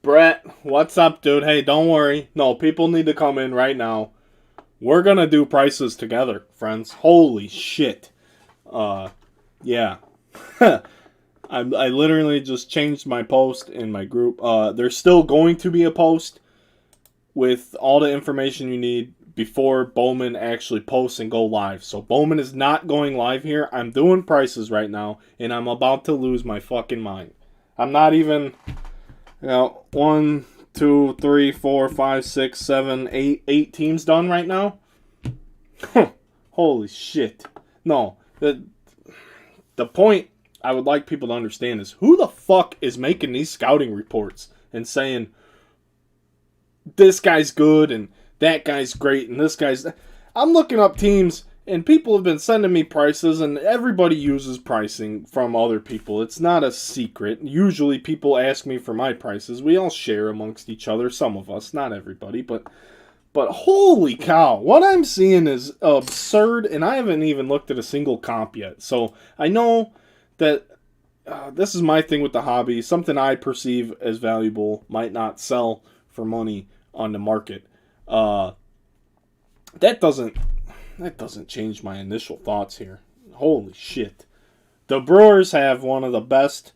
Brett, what's up, dude? Hey, don't worry. No, people need to come in right now. We're gonna do prices together, friends. Holy shit. Yeah. I literally just changed my post in my group. There's still going to be a post with all the information you need before Bowman actually posts and go live. So Bowman is not going live here. I'm doing prices right now, and I'm about to lose my fucking mind. I'm not even... 1, 2, 3, 4, 5, 6, 7, 8 teams done right now. Holy shit. No, the point I would like people to understand is who the fuck is making these scouting reports and saying this guy's good and that guy's great and this guy's... I'm looking up teams and people have been sending me prices, and everybody uses pricing from other people. It's not a secret. Usually people ask me for my prices. We all share amongst each other. Some of us, not everybody, but holy cow. What I'm seeing is absurd, and I haven't even looked at a single comp yet. So I know that this is my thing with the hobby. Something I perceive as valuable might not sell for money on the market. That doesn't change my initial thoughts here. Holy shit. The Brewers have one of the best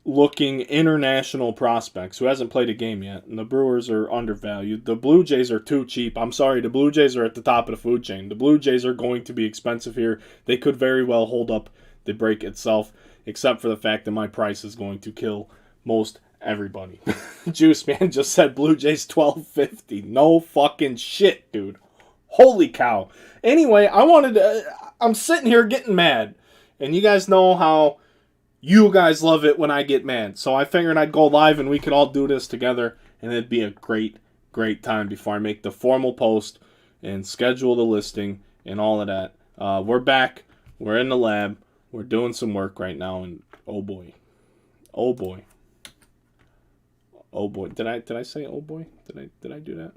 looking international prospects who hasn't played a game yet, and the Brewers are undervalued. The Blue Jays are too cheap. I'm sorry, the Blue Jays are at the top of the food chain. The Blue Jays are going to be expensive here. They could very well hold up the break itself, except for the fact that my price is going to kill most everybody. Juice Man just said Blue Jays $12.50. No fucking shit, dude. Holy cow. Anyway, I'm sitting here getting mad. And you guys know how you guys love it when I get mad. So I figured I'd go live and we could all do this together. And it'd be a great, great time before I make the formal post and schedule the listing and all of that. We're back. We're in the lab. We're doing some work right now. And oh boy. Oh boy. Oh boy. Did I say oh boy? Did I do that?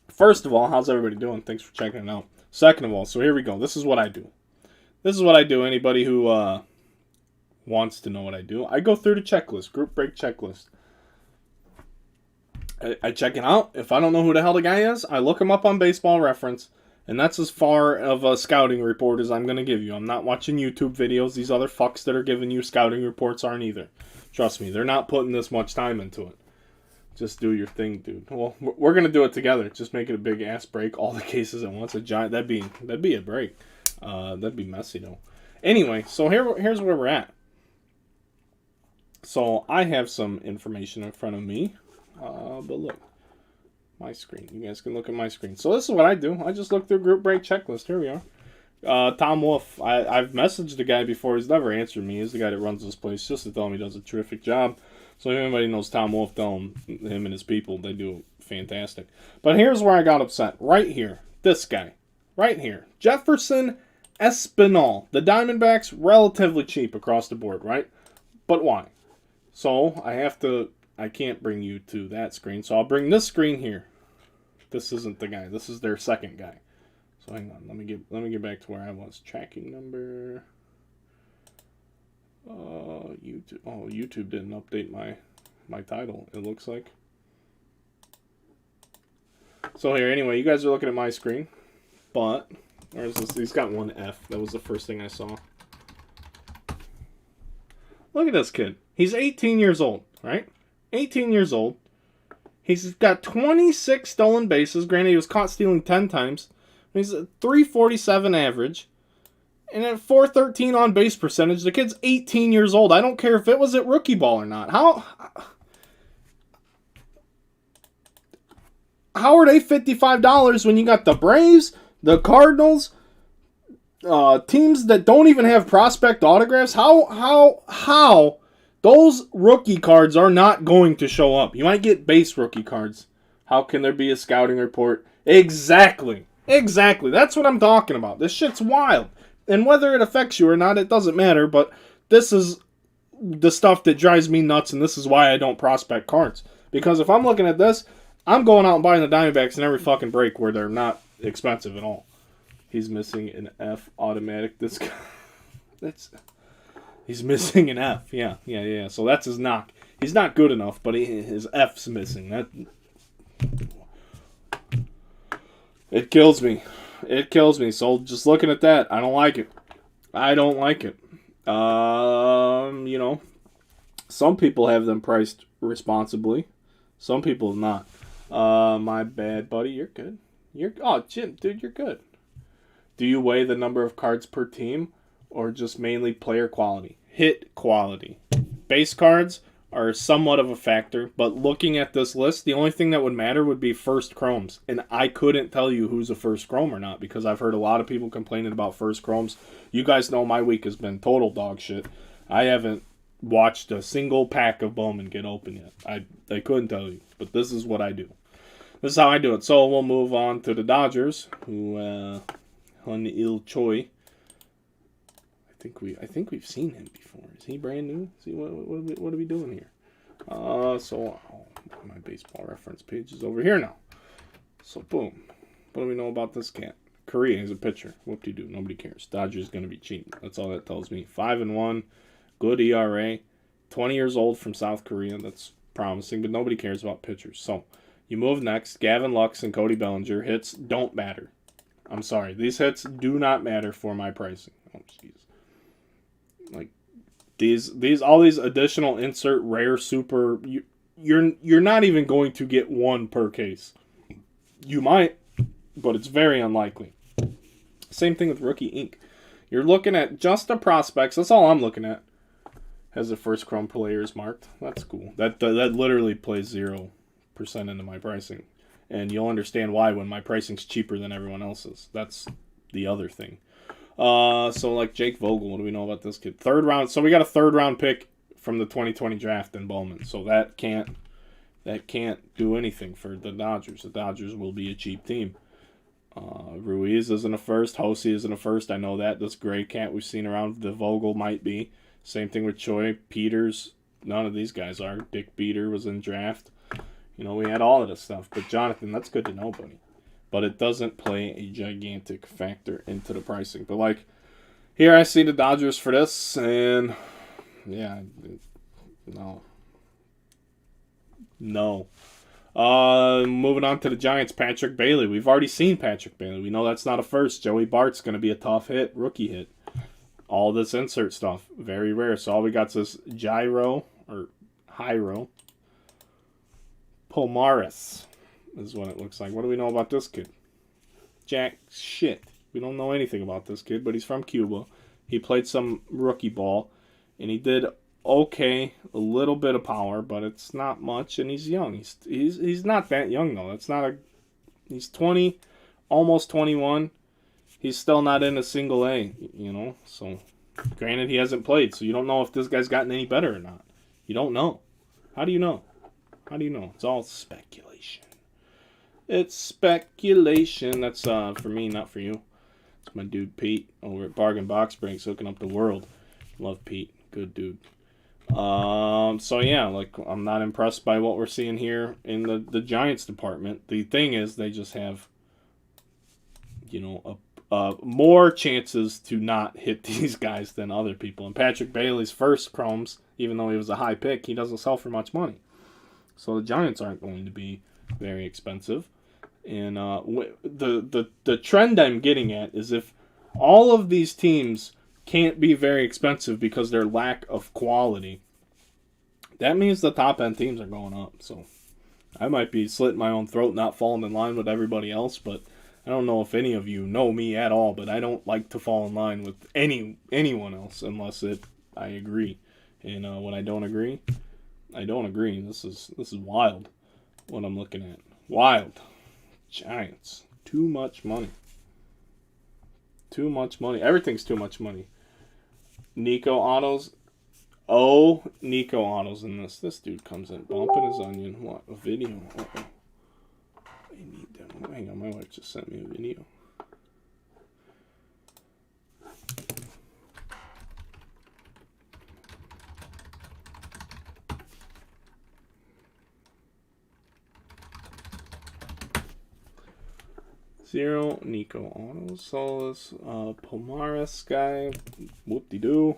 First of all, how's everybody doing? Thanks for checking it out. Second of all, so here we go. This is what I do. Anybody who wants to know what I do, I go through the checklist, group break checklist. I check it out. If I don't know who the hell the guy is, I look him up on Baseball Reference, and that's as far of a scouting report as I'm going to give you. I'm not watching YouTube videos. These other fucks that are giving you scouting reports aren't either. Trust me, they're not putting this much time into it. Just do your thing, dude. Well, we're gonna do it together. Just make it a big ass break. All the cases at once. A giant. That'd be a break. That'd be messy though. Anyway, so here's where we're at. So I have some information in front of me. But look, my screen. You guys can look at my screen. So this is what I do. I just look through group break checklist. Here we are. Tom Wolf. I've messaged the guy before. He's never answered me. He's the guy that runs this place. Just to tell him he does a terrific job. So if anybody knows Tom Wolf, tell him and his people, they do fantastic. But here's where I got upset. Right here. This guy. Right here. Jefferson Espinal. The Diamondbacks, relatively cheap across the board, right? But why? So I can't bring you to that screen. So I'll bring this screen here. This isn't the guy. This is their second guy. So hang on. Let me get back to where I was. Tracking number... YouTube. Oh, YouTube didn't update my title, it looks like. So here, anyway, you guys are looking at my screen. But, where's this? He's got one F. That was the first thing I saw. Look at this kid. He's 18 years old, right? 18 years old. He's got 26 stolen bases. Granted, he was caught stealing 10 times. He's a 347 average. And at 413 on base percentage, the kid's 18 years old. I don't care if it was at rookie ball or not. How are they $55 when you got the Braves, the Cardinals, teams that don't even have prospect autographs? How those rookie cards are not going to show up? You might get base rookie cards. How can there be a scouting report? Exactly. That's what I'm talking about. This shit's wild. And whether it affects you or not, it doesn't matter. But this is the stuff that drives me nuts, and this is why I don't prospect cards. Because if I'm looking at this, I'm going out and buying the Diamondbacks in every fucking break where they're not expensive at all. He's missing an F automatic. This guy, he's missing an F. Yeah. So that's his knock. He's not good enough, but his F's missing. It kills me. So just looking at that, I don't like it. Some people have them priced responsibly. Some people not. My bad, buddy. You're good. Jim, dude, you're good. Do you weigh the number of cards per team or just mainly player quality? Hit quality. Base cards are somewhat of a factor, but looking at this list, the only thing that would matter would be first chromes. And I couldn't tell you who's a first chrome or not because I've heard a lot of people complaining about first chromes. You guys know my week has been total dog shit. I haven't watched a single pack of Bowman get open yet. I couldn't tell you, but this is what I do. This is how I do it. So we'll move on to the Dodgers, who Il Choi. I think we've seen him before. Is he brand new? See what are we doing here? My baseball reference page is over here now. So boom. What do we know about this cat? Korea is a pitcher. Whoop-de-doo. Nobody cares. Dodgers going to be cheap. That's all that tells me. 5-1. Good ERA. 20 years old from South Korea. That's promising, but nobody cares about pitchers. So you move next. Gavin Lux and Cody Bellinger. Hits don't matter. I'm sorry. These hits do not matter for my pricing. Oh, jeez. Like all these additional insert rare super, you're not even going to get one per case. You might, but it's very unlikely. Same thing with Rookie Ink. You're looking at just the prospects. That's all I'm looking at. Has the first chrome players marked. That's cool. That literally plays 0% into my pricing, and you'll understand why when my pricing's cheaper than everyone else's. That's the other thing. So like Jake Vogel, what do we know about this kid? 3rd round. So we got a 3rd round pick from the 2020 draft in Bowman. So that can't do anything for the Dodgers. The Dodgers will be a cheap team. Ruiz isn't a first. Hosey isn't a first. I know that. This gray cat we've seen around the Vogel might be. Same thing with Choi. Peters. None of these guys are. Dick Beater was in draft. We had all of this stuff. But Jonathan, that's good to know, buddy. But it doesn't play a gigantic factor into the pricing. But, like, here I see the Dodgers for this, and, yeah, no. Moving on to the Giants, Patrick Bailey. We've already seen Patrick Bailey. We know that's not a first. Joey Bart's going to be a tough hit, rookie hit. All this insert stuff, very rare. So all we got is Jairo Pomares. Is what it looks like. What do we know about this kid? Jack shit. We don't know anything about this kid, but he's from Cuba. He played some rookie ball, and he did okay. A little bit of power, but it's not much, and he's young. He's not that young though. He's 20, almost 21. He's still not in a single A, So, granted, he hasn't played, so you don't know if this guy's gotten any better or not. You don't know. How do you know? It's all speculation. It's speculation. That's for me, not for you. It's my dude Pete over at Bargain Box Breaks hooking up the world. Love Pete. Good dude. So yeah, like I'm not impressed by what we're seeing here in the Giants department. The thing is they just have more chances to not hit these guys than other people. And Patrick Bailey's first chromes, even though he was a high pick, he doesn't sell for much money. So the Giants aren't going to be very expensive. And the trend I'm getting at is if all of these teams can't be very expensive because their lack of quality, that means the top end teams are going up. So I might be slitting my own throat, not falling in line with everybody else, but I don't know if any of you know me at all, but I don't like to fall in line with anyone else unless I agree. And when I don't agree, I don't agree. This is wild. What I'm looking at, wild. Giants, too much money. Too much money. Everything's too much money. Nico Autos. Oh, Nico Autos in this. This dude comes in bumping his onion. What? A video. Uh-oh. I need them. Hang on, my wife just sent me a video. Zero, Nico Autos, Solis, Pomaris guy, whoop-de-doo,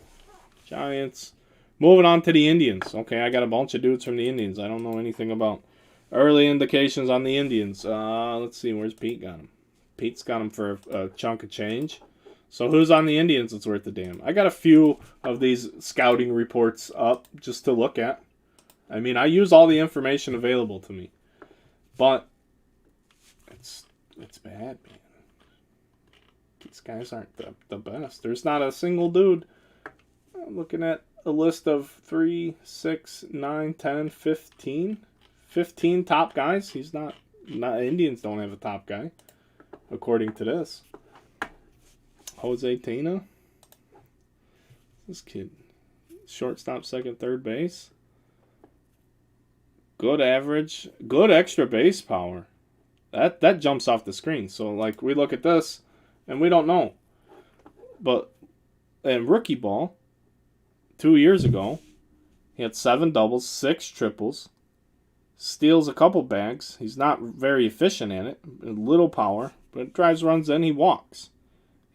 Giants. Moving on to the Indians. Okay, I got a bunch of dudes from the Indians I don't know anything about. Early indications on the Indians. Let's see, where's Pete got him? Pete's got him for a chunk of change. So who's on the Indians that's worth the damn? I got a few of these scouting reports up just to look at. I mean, I use all the information available to me. But it's bad, man. These guys aren't the best. There's not a single dude. I'm looking at a list of 3, 6, 9, 10, 15. 15 top guys. He's not Indians don't have a top guy, according to this. Jose Tena. This kid. Shortstop, second, third base. Good average. Good extra base power. That jumps off the screen. So, like, we look at this, and we don't know. But in rookie ball, 2 years ago, he had 7 doubles, 6 triples, steals a couple bags. He's not very efficient at it. Little power, but it drives runs in. He walks.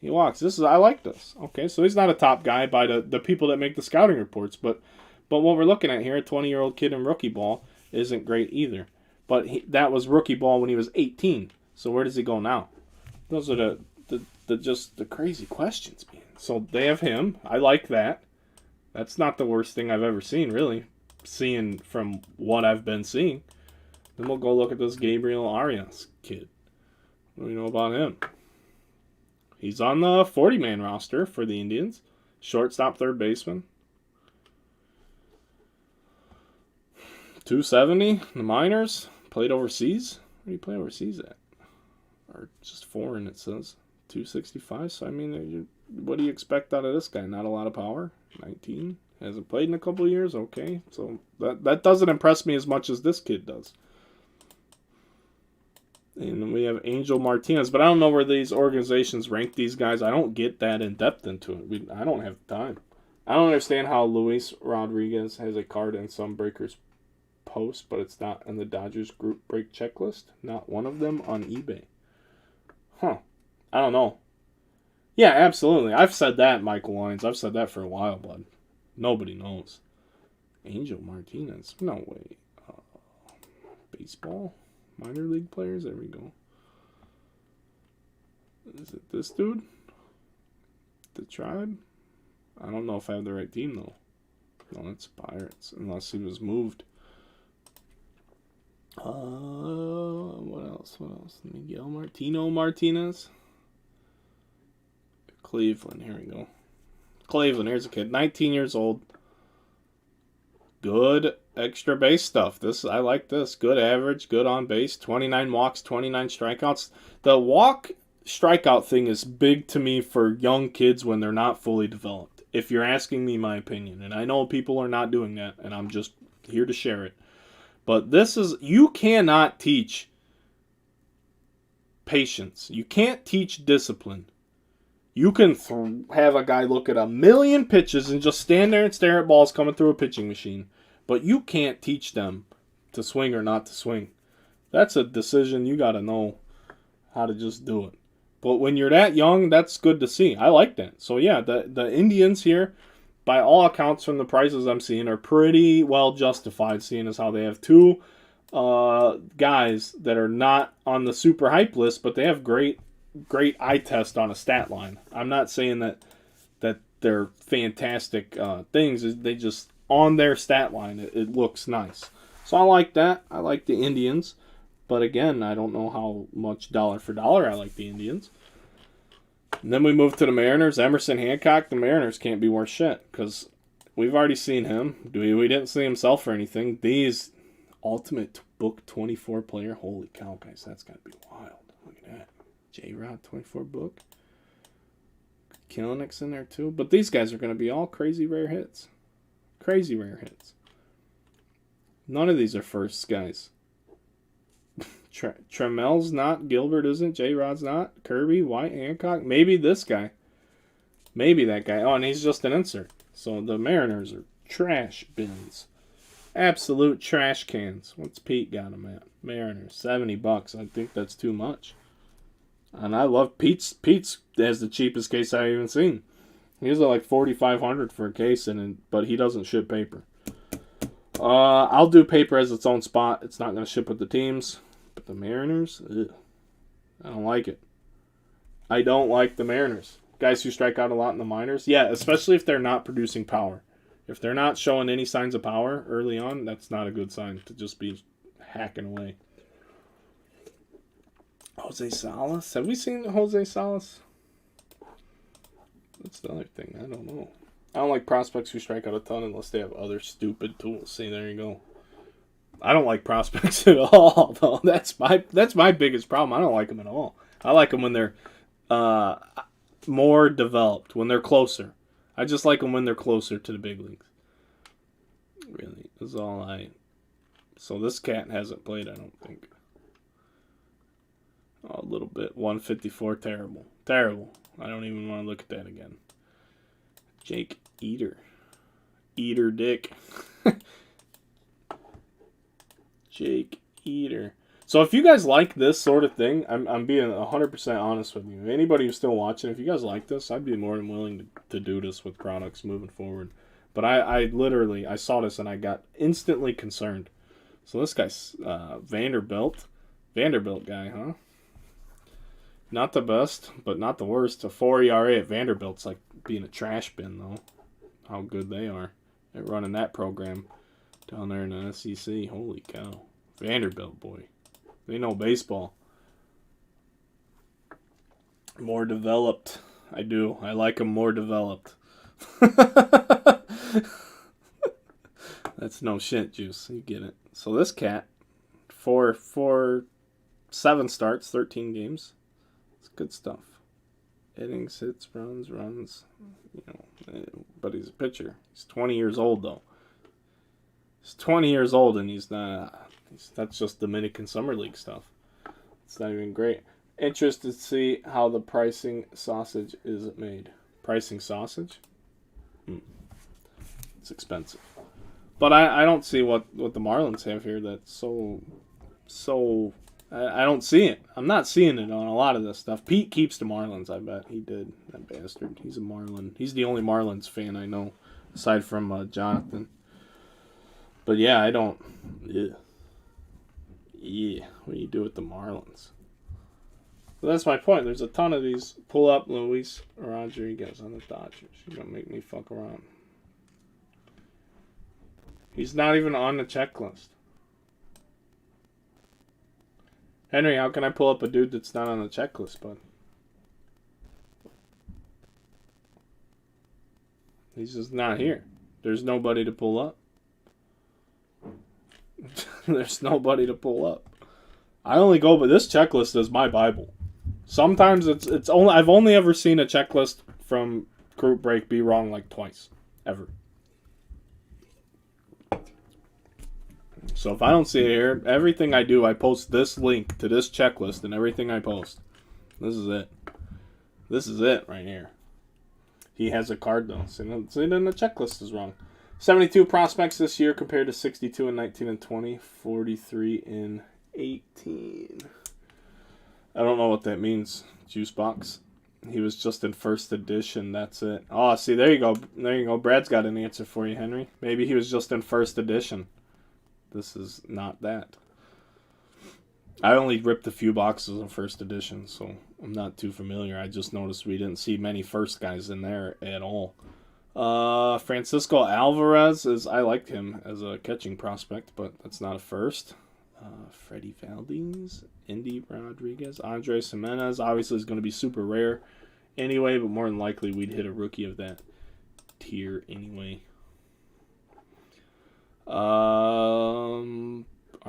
I like this. Okay, so he's not a top guy by the people that make the scouting reports. But what we're looking at here, a 20-year-old kid in rookie ball, isn't great either. But that was rookie ball when he was 18. So where does he go now? Those are the crazy questions, man. So they have him. I like that. That's not the worst thing I've ever seen, really. Seeing from what I've been seeing. Then we'll go look at this Gabriel Arias kid. What do we know about him? He's on the 40-man roster for the Indians. Shortstop, third baseman. 270, the minors. Played overseas. Where do you play overseas at? Or just foreign, it says. 265. So, I mean, what do you expect out of this guy? Not a lot of power. 19. Hasn't played in a couple of years. Okay. So, that doesn't impress me as much as this kid does. And we have Angel Martinez. But I don't know where these organizations rank these guys. I don't get that in depth into it. I don't have time. I don't understand how Luis Rodriguez has a card in some breakers post, but it's not in the Dodgers group break checklist. Not one of them on eBay. Huh. I don't know. Yeah, absolutely. I've said that, Michael Wines. I've said that for a while, bud. Nobody knows. Angel Martinez. No way. Baseball? Minor league players? There we go. Is it this dude? The Tribe? I don't know if I have the right team, though. No, it's Pirates. Unless he was moved. What else? Miguel Martinez. Cleveland. Here we go. Cleveland. Here's a kid. 19 years old. Good extra base stuff. I like this. Good average. Good on base. 29 walks. 29 strikeouts. The walk strikeout thing is big to me for young kids when they're not fully developed. If you're asking me my opinion. And I know people are not doing that. And I'm just here to share it. But you cannot teach patience. You can't teach discipline. You can have a guy look at 1,000,000 pitches and just stand there and stare at balls coming through a pitching machine. But you can't teach them to swing or not to swing. That's a decision you got to know how to just do it. But when you're that young, that's good to see. I like that. So yeah, the Indians here, by all accounts from the prices I'm seeing, are pretty well justified, seeing as how they have 2 guys that are not on the super hype list, but they have great eye test on a stat line. I'm not saying that they're fantastic things. They just, on their stat line, it looks nice. So I like that. I like the Indians. But again, I don't know how much dollar for dollar I like the Indians. And then we move to the Mariners. Emerson, Hancock. The Mariners can't be worth shit because we've already seen him. We didn't see him sell for anything. These Ultimate Book 24 player. Holy cow, guys. That's got to be wild. Look at that. J-Rod 24 book. Killinick's in there too. But these guys are going to be all crazy rare hits. Crazy rare hits. None of these are firsts, guys. Trammell's not. Gilbert isn't. J-Rod's not. Kirby, White, Hancock. Maybe this guy. Maybe that guy. Oh, and he's just an insert. So the Mariners are trash bins. Absolute trash cans. What's Pete got him at? Mariners, $70. I think that's too much. And I love Pete's. Pete's has the cheapest case I've even seen. He's like $4,500 for a case, but he doesn't ship paper. I'll do paper as its own spot. It's not going to ship with the teams. But the Mariners, ugh, I don't like it. I don't like the Mariners. Guys who strike out a lot in the minors, yeah, especially if they're not producing power. If they're not showing any signs of power early on, that's not a good sign to just be hacking away. Jose Salas? Have we seen Jose Salas? That's the other thing. I don't know. I don't like prospects who strike out a ton unless they have other stupid tools. See, there you go. I don't like prospects at all, though. That's my biggest problem. I don't like them at all. I like them when they're more developed, when they're closer. I just like them when they're closer to the big leagues. Really, is all I. So this cat hasn't played, I don't think. Oh, a little bit. 154, terrible. Terrible. I don't even want to look at that again. Jake Eater. Eater Dick. Jake Eater. So if you guys like this sort of thing, I'm being 100% honest with you. Anybody who's still watching, if you guys like this, I'd be more than willing to do this with products moving forward. But I literally saw this and I got instantly concerned. So this guy's Vanderbilt. Vanderbilt guy, huh? Not the best, but not the worst. A 4 ERA at Vanderbilt's like being a trash bin, though. How good they are. They're running that program down there in the SEC. Holy cow. Vanderbilt, boy. They know baseball. More developed. I do. I like them more developed. That's no shit, Juice. You get it. So this cat, for 7 starts, 13 games. It's good stuff. Innings, hits, runs. You know, but he's a pitcher. He's 20 years old, though. He's 20 years old, and he's not. That's just Dominican Summer League stuff. It's not even great. Interested to see how the pricing sausage is made. Pricing sausage? It's expensive. But I don't see what the Marlins have here that's so I don't see it. I'm not seeing it on a lot of this stuff. Pete keeps the Marlins, I bet. He did. That bastard. He's a Marlin. He's the only Marlins fan I know, aside from Jonathan. But yeah, I don't. Yeah. What do you do with the Marlins? But that's my point. There's a ton of these. Pull up Luis Rodriguez on the Dodgers. You're going to make me fuck around. He's not even on the checklist. Henry, how can I pull up a dude that's not on the checklist, bud? He's just not here. There's nobody to pull up. There's nobody to pull up. I only go, but this checklist is my Bible. Sometimes it's only I've only ever seen a checklist from Group Break be wrong like twice, ever. So if I don't see it here, everything I do, I post this link to this checklist and everything I post. This is it. This is it right here. He has a card though, so then the checklist is wrong. 72 prospects this year compared to 62 in 19 and 20, 43 in 18. I don't know what that means, Juicebox. He was just in first edition, that's it. Oh, see, there you go. There you go. Brad's got an answer for you, Henry. Maybe he was just in first edition. This is not that. I only ripped a few boxes in first edition, so I'm not too familiar. I just noticed we didn't see many first guys in there at all. Francisco Alvarez I liked him as a catching prospect, but that's not a first. Freddie Valdez, Indy Rodriguez, Andres Jimenez. Obviously, is going to be super rare anyway, but more than likely we'd hit a rookie of that tier anyway. Are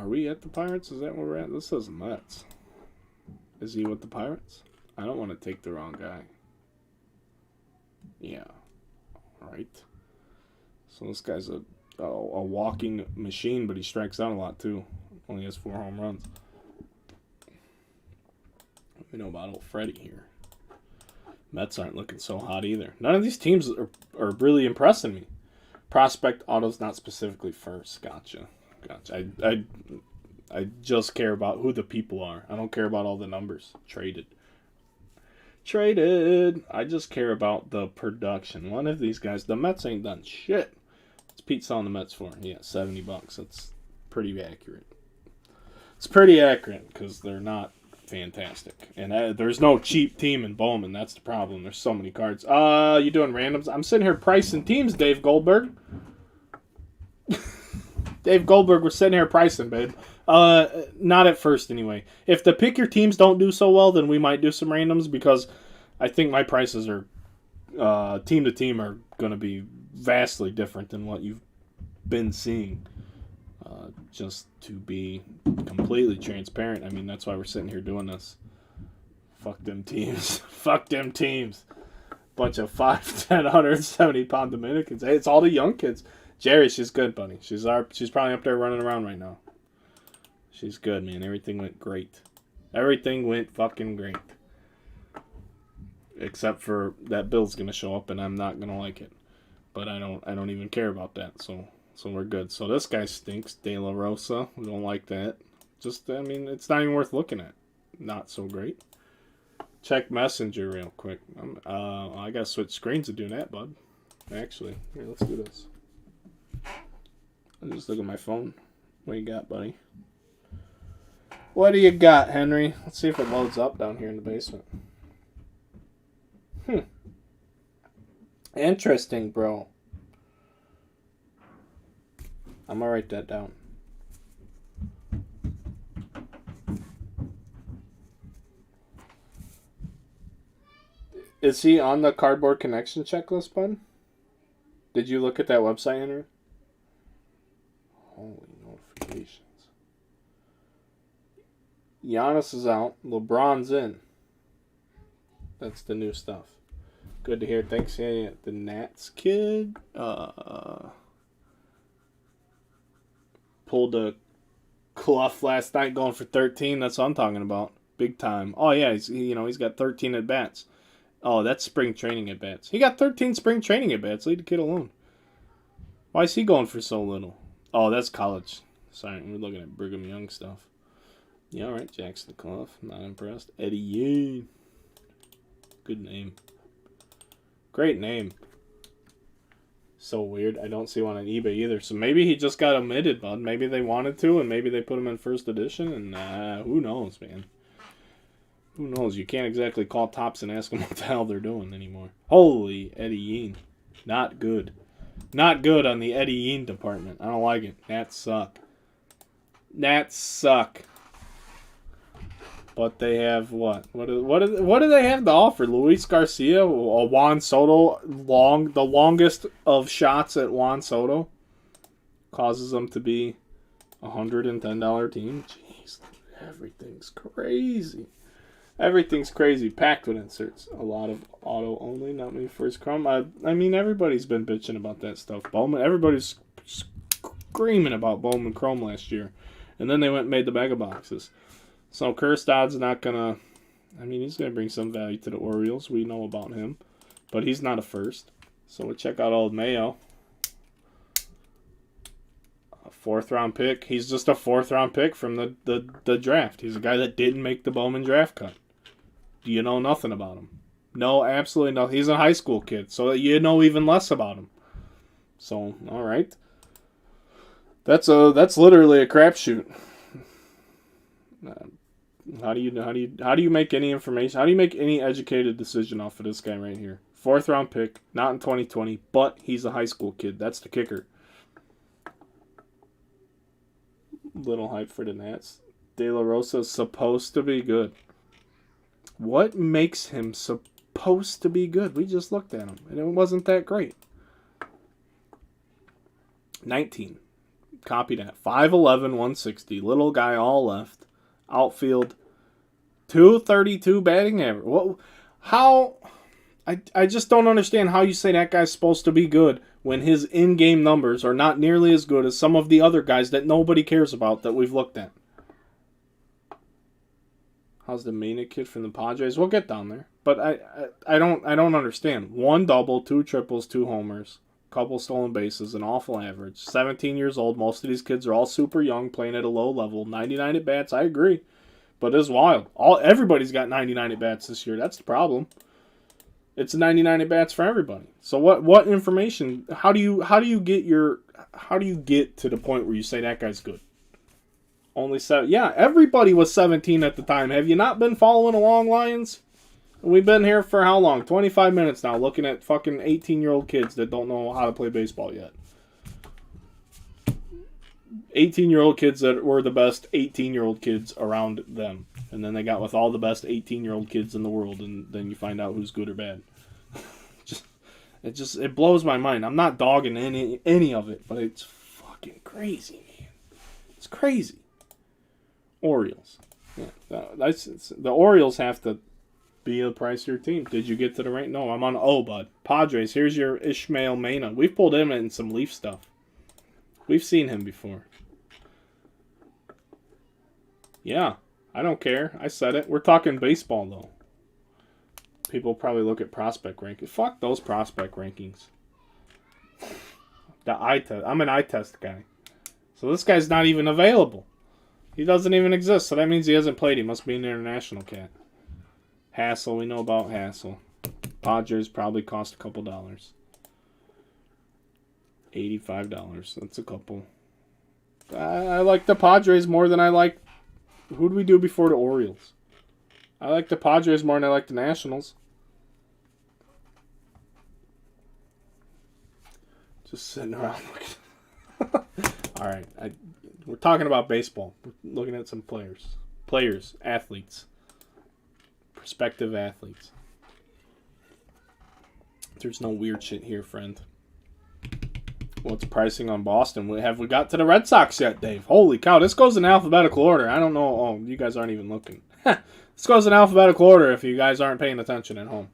we at the Pirates? Is that where we're at? This says Mets. Is he with the Pirates? I don't want to take the wrong guy. Yeah. All right. So this guy's a walking machine, but he strikes out a lot too. Only has 4 home runs. We know about old Freddie here. Mets aren't looking so hot either. None of these teams are really impressing me. Prospect auto's not specifically first. Gotcha. I just care about who the people are. I don't care about all the numbers. Traded. I just care about the production. One of these guys, the Mets ain't done shit. What's Pete selling the Mets for? Yeah, $70. That's pretty accurate. It's pretty accurate because they're not fantastic. And there's no cheap team in Bowman. That's the problem. There's so many cards. You doing randoms? I'm sitting here pricing teams, Dave Goldberg. Dave Goldberg, we're sitting here pricing, babe. Not at first, anyway. If the pick your teams don't do so well, then we might do some randoms because I think my prices are team to team are going to be vastly different than what you've been seeing. Just to be completely transparent. I mean, that's why we're sitting here doing this. Fuck them teams. Fuck them teams. Bunch of 5'10", 170-pound Dominicans. Hey, it's all the young kids. Jerry, she's good, buddy. She's probably up there running around right now. She's good, man. Everything went great. Everything went fucking great. Except for that bill's gonna show up and I'm not gonna like it. But I don't even care about that, so we're good. So this guy stinks, De La Rosa. We don't like that. It's not even worth looking at. Not so great. Check Messenger real quick. I gotta switch screens to do that, bud. Actually, here, let's do this. I'll just look at my phone. What you got, buddy? What do you got, Henry? Let's see if it loads up down here in the basement. Interesting, bro. I'm gonna write that down. Is he on the Cardboard Connection checklist, bud? Did you look at that website, Henry? Holy notifications. Giannis is out. LeBron's in. That's the new stuff. Good to hear. Thanks, yeah. The Nats kid. Pulled a Clough last night going for 13. That's what I'm talking about. Big time. Oh, yeah. He's got 13 at-bats. Oh, that's spring training at-bats. He got 13 spring training at-bats. Leave the kid alone. Why is he going for so little? Oh, that's college. Sorry, we're looking at Brigham Young stuff. Yeah, all right. Jackson Clough. Not impressed. Eddie Yee. Good name. Great name. So weird. I don't see one on eBay either. So maybe he just got omitted, bud. Maybe they wanted to, and maybe they put him in first edition, and who knows, man. Who knows? You can't exactly call Tops and ask them what the hell they're doing anymore. Holy Eddie Yeen. Not good. Not good on the Eddie Yeen department. I don't like it. Nats suck. Nats suck. But they have what? What do they have to offer? Luis Garcia, Juan Soto, the longest of shots at Juan Soto, causes them to be $110 team. Jeez, everything's crazy. Everything's crazy. Packed with inserts. A lot of auto only, not many first chrome. I mean, everybody's been bitching about that stuff. Bowman, everybody's screaming about Bowman Chrome last year, and then they went and made the mega boxes. So Kerstad's not gonna. I mean, he's gonna bring some value to the Orioles. We know about him, but he's not a first. So we'll check out old Mayo. A 4th-round pick. He's just a 4th-round pick from the draft. He's a guy that didn't make the Bowman draft cut. Do you know nothing about him? No, absolutely nothing. He's a high school kid, so you know even less about him. So all right, that's literally a crapshoot. How do you make any information? How do you make any educated decision off of this guy right here? 4th-round pick, not in 2020, but he's a high school kid. That's the kicker. Little hype for the Nats. De La Rosa's supposed to be good. What makes him supposed to be good? We just looked at him, and it wasn't that great. 19. Copy that. 5'11", 160. Little guy, all left. Outfield, 232 batting average. What? How? I just don't understand how you say that guy's supposed to be good when his in-game numbers are not nearly as good as some of the other guys that nobody cares about that we've looked at. How's the Mena kid from the Padres? We'll get down there. But I don't understand. 1 double, 2 triples, 2 homers, couple stolen bases, an awful average. 17 years old. Most of these kids are all super young, playing at a low level. 99 at bats. I agree. But it's wild. Everybody's got 99 at bats this year. That's the problem. It's 99 at bats for everybody. So what information? How do you get to the point where you say that guy's good? Only 7. Yeah, everybody was 17 at the time. Have you not been following along, Lions? We've been here for how long? 25 minutes now, looking at fucking 18-year-old kids that don't know how to play baseball yet. 18-year-old kids that were the best 18-year-old kids around them. And then they got with all the best 18-year-old kids in the world, and then you find out who's good or bad. It blows my mind. I'm not dogging any of it, but it's fucking crazy, man. It's crazy. Orioles. Yeah, the Orioles have to be a pricier team. Did you get to the rank? No, I'm on bud. Padres, here's your Ishmael Mena. We've pulled him in some Leaf stuff. We've seen him before. Yeah, I don't care. I said it. We're talking baseball, though. People probably look at prospect rankings. Fuck those prospect rankings. The eye test. I'm an eye test guy. So this guy's not even available. He doesn't even exist, so that means he hasn't played. He must be an international cat. Hassel, we know about Hassel. Padres probably cost a couple dollars. $85. That's a couple. I like the Padres more than I like... Who did we do before the Orioles? I like the Padres more than I like the Nationals. Just sitting around looking. Alright, we're talking about baseball. We're looking at some players. Players, athletes. Prospective athletes. There's no weird shit here, friend. What's pricing on Boston? Have we got to the Red Sox yet, Dave? Holy cow, this goes in alphabetical order. I don't know. Oh, you guys aren't even looking. This goes in alphabetical order if you guys aren't paying attention at home.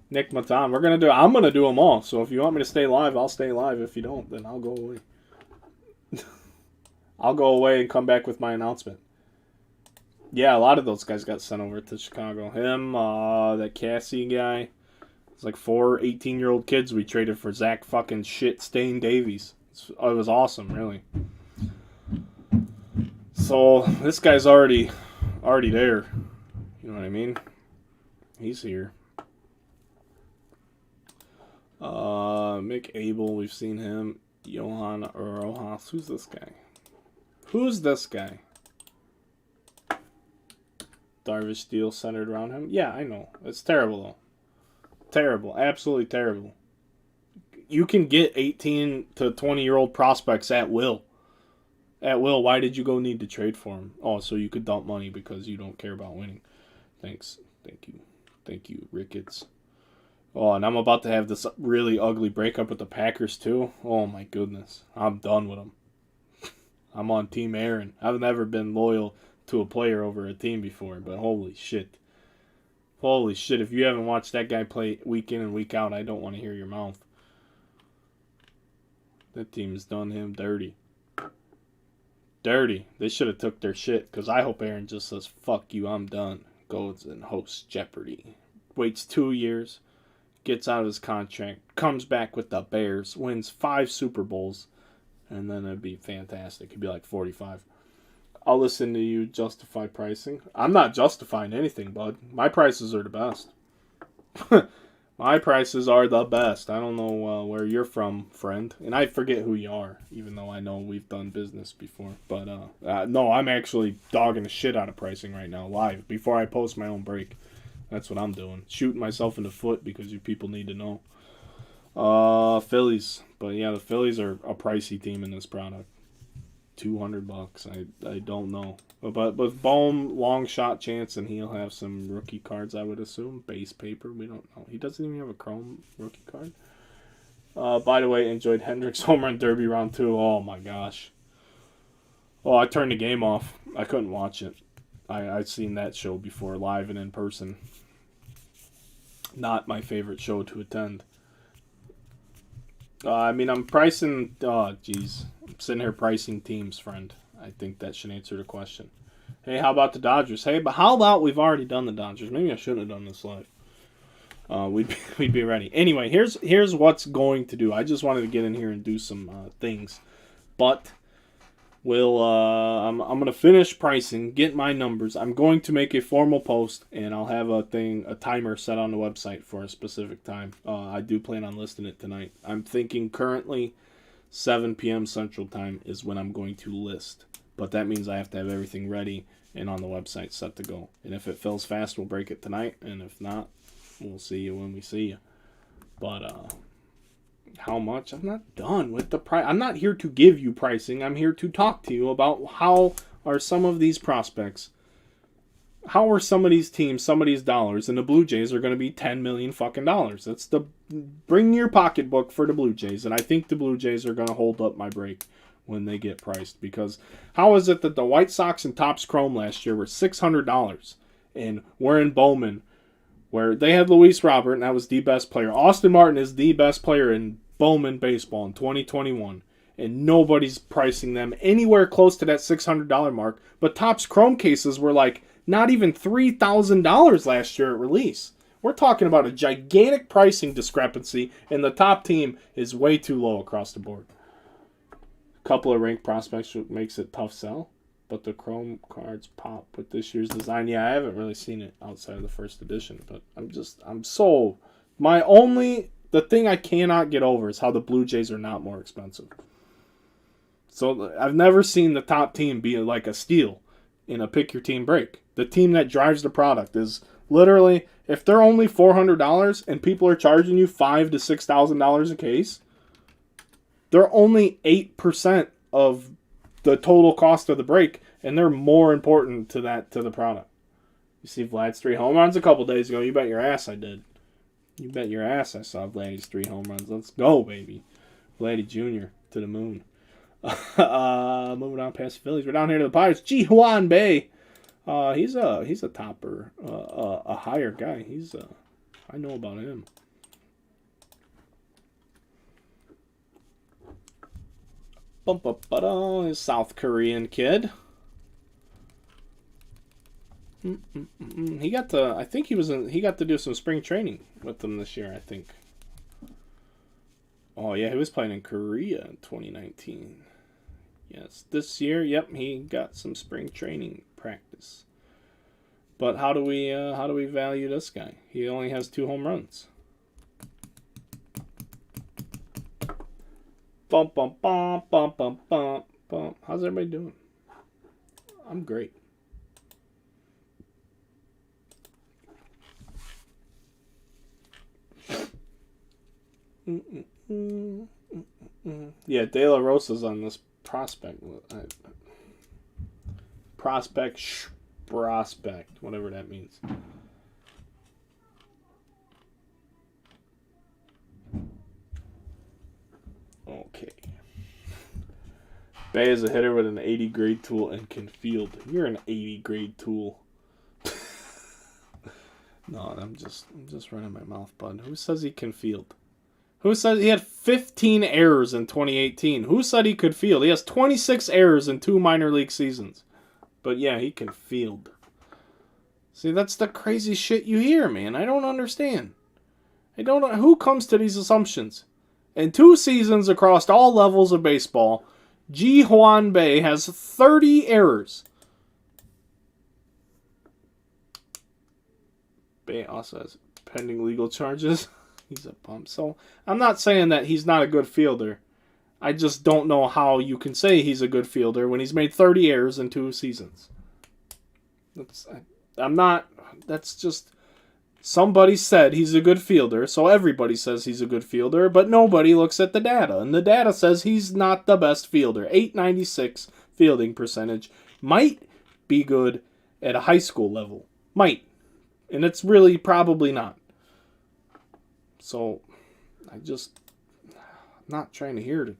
Nick Matan. I'm going to do them all. So if you want me to stay live, I'll stay live. If you don't, then I'll go away. I'll go away and come back with my announcement. Yeah, a lot of those guys got sent over to Chicago. Him, that Cassie guy. It's like 4 18-year-old kids we traded for Zach fucking shit-stained Davies. It was awesome, really. So, this guy's already there. You know what I mean? He's here. Mick Abel, we've seen him. Johan Rojas. Who's this guy? Darvish Steele centered around him. Yeah, I know. It's terrible, though. Terrible. Absolutely terrible. You can get 18 to 20-year-old prospects at will. At will. Why did you go need to trade for them? Oh, so you could dump money because you don't care about winning. Thanks. Thank you, Ricketts. Oh, and I'm about to have this really ugly breakup with the Packers, too. Oh, my goodness. I'm done with them. I'm on Team Aaron. I've never been loyal to a player over a team before, but holy shit. Holy shit, if you haven't watched that guy play week in and week out, I don't want to hear your mouth. That team's done him dirty. Dirty. They should have took their shit, because I hope Aaron just says, fuck you, I'm done. Goes and hosts Jeopardy. Waits 2 years, gets out of his contract, comes back with the Bears, wins 5 Super Bowls, and then it'd be fantastic. It'd be like 45. I'll listen to you justify pricing. I'm not justifying anything, bud. My prices are the best. My prices are the best. I don't know where you're from, friend. And I forget who you are, even though I know we've done business before. But, no, I'm actually dogging the shit out of pricing right now, live, before I post my own break. That's what I'm doing. Shooting myself in the foot because you people need to know. Phillies. But, yeah, the Phillies are a pricey team in this product. $200. I don't know. But with Bohm, long shot chance, and he'll have some rookie cards, I would assume. Base paper, we don't know. He doesn't even have a Chrome rookie card. By the way, enjoyed Hendricks Home Run Derby round 2. Oh my gosh. Oh, I turned the game off. I couldn't watch it. I'd seen that show before, live and in person. Not my favorite show to attend. I'm pricing... Oh, jeez. I'm sitting here pricing teams, friend. I think that should answer the question. Hey, how about the Dodgers? Hey, but how about we've already done the Dodgers? Maybe I shouldn't have done this live. We'd be ready. Anyway, here's what's going to do. I just wanted to get in here and do some things. But... I'm going to finish pricing, get my numbers. I'm going to make a formal post, and I'll have a timer set on the website for a specific time. I do plan on listing it tonight. I'm thinking currently 7 p.m. Central Time is when I'm going to list. But that means I have to have everything ready and on the website set to go. And if it fills fast, we'll break it tonight. And if not, we'll see you when we see you. But, how much? I'm not done with the price. I'm not here to give you pricing. I'm here to talk to you about how are some of these prospects, how are some of these teams, some of these dollars, and the Blue Jays are going to be $10 million fucking dollars. That's the bring your pocketbook for the Blue Jays, and I think the Blue Jays are going to hold up my break when they get priced, because how is it that the White Sox and Topps Chrome last year were $600 and we're in Bowman, where they had Luis Robert, and that was the best player. Austin Martin is the best player in Bowman baseball in 2021, and nobody's pricing them anywhere close to that $600 mark. But Topps Chrome cases were like not even $3,000 last year at release. We're talking about a gigantic pricing discrepancy, and the top team is way too low across the board. A couple of ranked prospects makes it tough sell. But the Chrome cards pop with this year's design. Yeah, I haven't really seen it outside of the first edition. But the thing I cannot get over is how the Blue Jays are not more expensive. So I've never seen the top team be like a steal in a pick your team break. The team that drives the product is literally, if they're only $400 and people are charging you $5,000 to $6,000 a case, they're only 8% of the total cost of the break, and they're more important to the product. You see Vlad's 3 home runs a couple days ago. You bet your ass I did. You bet your ass I saw Vladdy's 3 home runs. Let's go, baby. Vladdy Jr. to the moon. Moving on past the Phillies. We're down here to the Pirates. Ji-Hwan Bae. He's a topper, a higher guy. I know about him. His South Korean kid. He got to do some spring training with them this year, I think. Oh yeah, he was playing in Korea in 2019. Yes, this year, yep, he got some spring training practice. But how do we value this guy? He only has 2 home runs. Bum, bum, bum, bum, bum, bum, bum. How's everybody doing? I'm great. Yeah, De La Rosa's on this prospect. Prospect, whatever that means. Okay. Bay is a hitter with an 80 grade tool and can field. You're an 80 grade tool. No, I'm just running my mouth, bud. Who says he can field? Who says he had 15 errors in 2018? Who said he could field? He has 26 errors in 2 minor league seasons. But yeah, he can field. See, that's the crazy shit you hear, man. I don't understand. I don't know who comes to these assumptions. In 2 seasons across all levels of baseball, Ji-Hwan Bae has 30 errors. Bae also has pending legal charges. He's a bum. So I'm not saying that he's not a good fielder. I just don't know how you can say he's a good fielder when he's made 30 errors in 2 seasons. That's just... Somebody said he's a good fielder, so everybody says he's a good fielder, but nobody looks at the data. And the data says he's not the best fielder. 896, fielding percentage. Might be good at a high school level. Might. And it's really probably not. So, I'm not trying to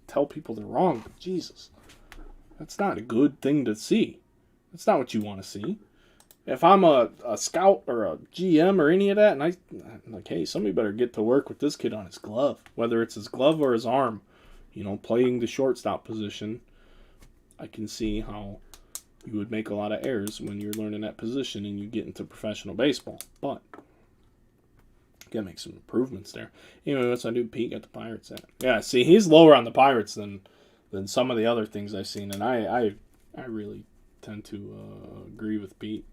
tell people they're wrong, but Jesus. That's not a good thing to see. That's not what you want to see. If I'm a scout or a GM or any of that, and I'm like, hey, somebody better get to work with this kid on his glove. Whether it's his glove or his arm. Playing the shortstop position, I can see how you would make a lot of errors when you're learning that position and you get into professional baseball. But gotta make some improvements there. Anyway, what's my dude Pete got the Pirates at? Yeah, see, he's lower on the Pirates than some of the other things I've seen, and I really tend to agree with Pete.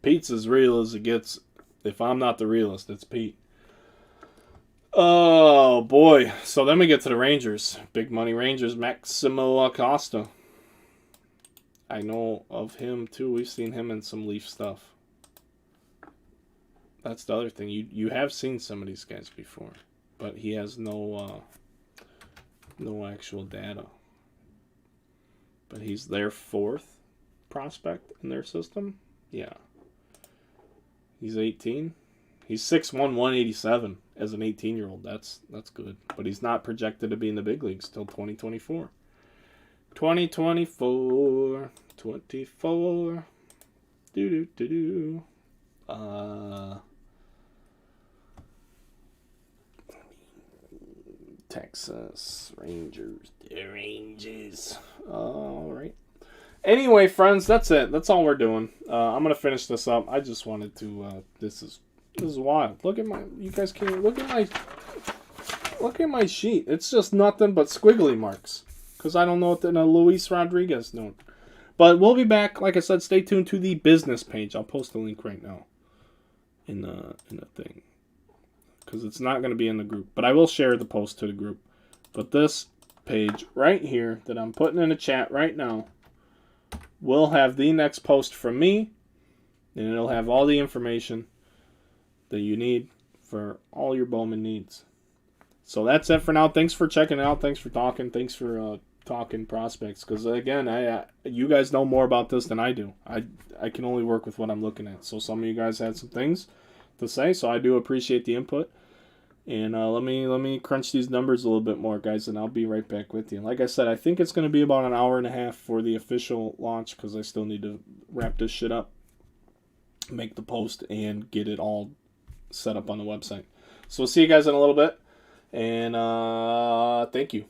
Pete's as real as it gets. If I'm not the realist, it's Pete. Oh boy! So then we get to the Rangers, big money Rangers. Maximo Acosta. I know of him too. We've seen him in some Leaf stuff. That's the other thing. You have seen some of these guys before, but he has no actual data. But he's their fourth prospect in their system. Yeah. He's 18. He's 6'1", 187 as an 18-year-old. That's good. But he's not projected to be in the big leagues till 2024. 2024. Do. Texas Rangers. The Rangers. All right. Anyway, friends, that's it. That's all we're doing. I'm gonna finish this up. I just wanted to. This is wild. Look at you guys can't look at my sheet. It's just nothing but squiggly marks because I don't know what the Luis Rodriguez note. But we'll be back. Like I said, stay tuned to the business page. I'll post the link right now in the thing because it's not going to be in the group, but I will share the post to the group. But this page right here that I'm putting in the chat right now will have the next post from me, and it'll have all the information that you need for all your Bowman needs. So that's it for now. Thanks for checking it out. Thanks for talking. Thanks for talking prospects. Because again, you guys know more about this than I do. I can only work with what I'm looking at. So some of you guys had some things to say, so I do appreciate the input. And let me crunch these numbers a little bit more, guys, and I'll be right back with you. Like I said, I think it's going to be about an hour and a half for the official launch because I still need to wrap this shit up, make the post, and get it all set up on the website. So we'll see you guys in a little bit, and thank you.